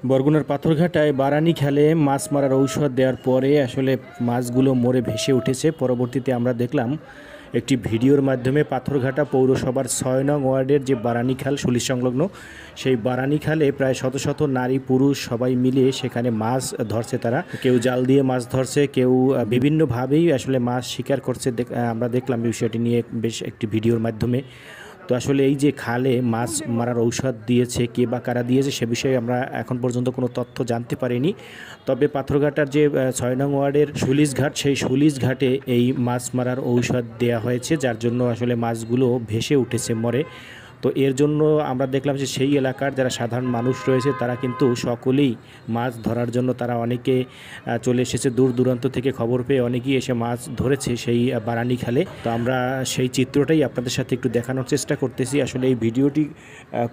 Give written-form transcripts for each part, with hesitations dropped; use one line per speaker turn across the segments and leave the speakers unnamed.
বরগুনার পাথরঘাটায় বারানি খালে মাছ মারার ঔষধ দেওয়ার পরে আসলে মাছগুলো মরে ভেসে উঠেছে। পরবর্তীতে আমরা দেখলাম একটি ভিডিওর মাধ্যমে পাথরঘাটা পৌরসভার ৬ নং ওয়ার্ডের যে বারানি খাল সুলিশ সংলগ্ন, সেই বারানি খালে প্রায় শত শত নারী পুরুষ সবাই মিলে সেখানে মাছ ধরছে। তারা কেউ জাল দিয়ে মাছ ধরছে, কেউ বিভিন্নভাবেই আসলে মাছ শিকার করছে। আমরা দেখলাম বিষয়টি নিয়ে বেশ একটি ভিডিওর মাধ্যমে। তো আসলে এই যে খালে মাছ মারার ঔষধ দিয়েছে, কে বা কারা দিয়েছে সে বিষয়ে আমরা এখন পর্যন্ত কোনো তথ্য জানতে পারিনি। তবে পাথরঘাটার যে ৬ নং ওয়ার্ডের সুলিশ ঘাট, সেই সুলিশ ঘাটে এই মাছ মারার ঔষধ দেয়া হয়েছে, যার জন্য আসলে মাছগুলো ভেসে উঠেছে মরে। তো এর জন্য আমরা দেখলাম যে সেই এলাকার যারা সাধারণ মানুষ রয়েছে তারা কিন্তু সকলেই মাছ ধরার জন্য তারা অনেকে চলে এসেছে দূর দূরান্ত থেকে, খবর পেয়ে অনেকেই এসে মাছ ধরেছে সেই বারানি খালে। তো আমরা সেই চিত্রটাই আপনাদের সাথে একটু দেখানোর চেষ্টা করতেছি। আসলে এই ভিডিওটি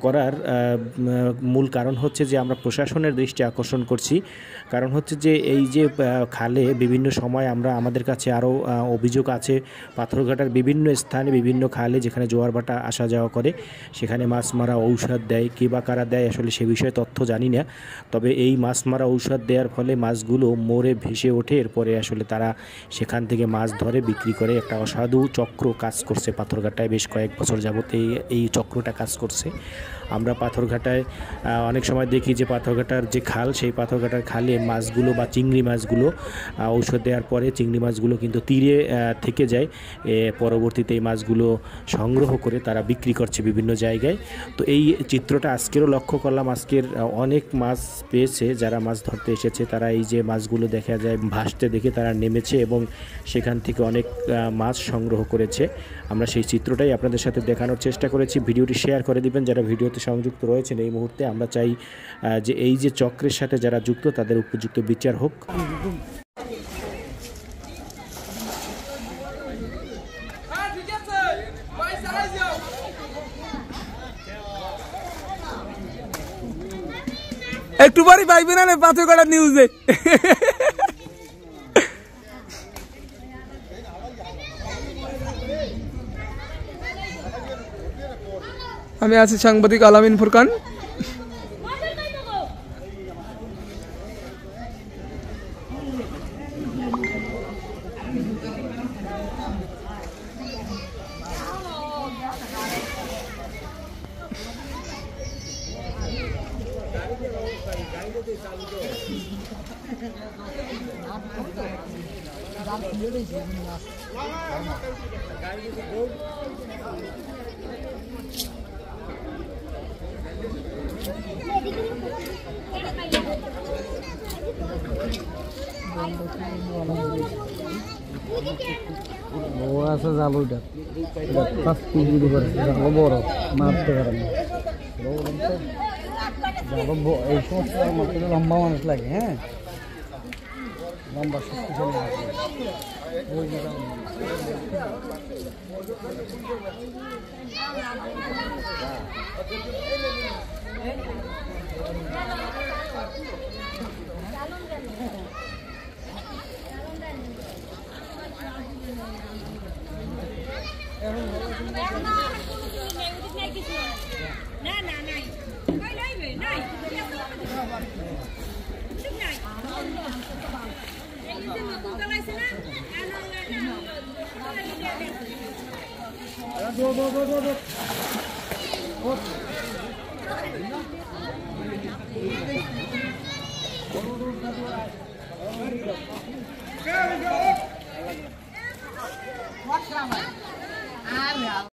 করার মূল কারণ হচ্ছে যে আমরা প্রশাসনের দৃষ্টি আকর্ষণ করছি। কারণ হচ্ছে যে এই যে খালে বিভিন্ন সময় আমাদের কাছে আরও অভিযোগ আছে, পাথরঘাটার বিভিন্ন স্থানে বিভিন্ন খালে যেখানে জোয়ার ভাটা আসা যাওয়া করে সেখানে মাছ মারা ঔষধ দেয়, কে বা কারা দেয় আসলে সে বিষয়ে তথ্য জানি না। তবে এই মাছ মারা ঔষধ দেওয়ার ফলে মাছগুলো মরে ভেসে ওঠে, এরপরে আসলে তারা সেখান থেকে মাছ ধরে বিক্রি করে। একটা অসাধু চক্র কাজ করছে পাথরঘাটায়, বেশ কয়েক বছর যাবত এই চক্রটা কাজ করছে। আমরা পাথরঘাটায় অনেক সময় দেখি যে পাথরঘাটার যে খাল, সেই পাথরঘাটার খালে মাছগুলো বা চিংড়ি মাছগুলো ঔষধ দেওয়ার পরে চিংড়ি মাছগুলো কিন্তু তীরে থেকে যায়। পরবর্তীতে এই মাছগুলো সংগ্রহ করে তারা বিক্রি করছে বিভিন্ন জায়গায়। তো এই চিত্রটা আজকেরও লক্ষ্য করলাম। আজকের অনেক মাছ পেয়েছে যারা মাছ ধরতে এসেছে, তারা এই যে মাছগুলো দেখা যায় ভাসতে দেখে তারা নেমেছে এবং সেখান থেকে অনেক মাছ সংগ্রহ করেছে। আমরা সেই চিত্রটাই আপনাদের সাথে দেখানোর চেষ্টা করেছি। ভিডিওটি শেয়ার করে দিবেন যারা ভিডিওতে সংযুক্ত রয়েছেন এই মুহূর্তে। আমরা চাই যে এই যে চক্রের সাথে যারা যুক্ত তাদের উপযুক্ত বিচার হোক।
একটু বাড়ি পাইবে না পাথরঘাটা নিউজে। আমি আছি সাংবাদিক আলামিন ফুরকান। জালুটা বড় মারতে পারে না, এই সমস্ত লম্বা মানুষ লাগে। হ্যাঁ, লম্বা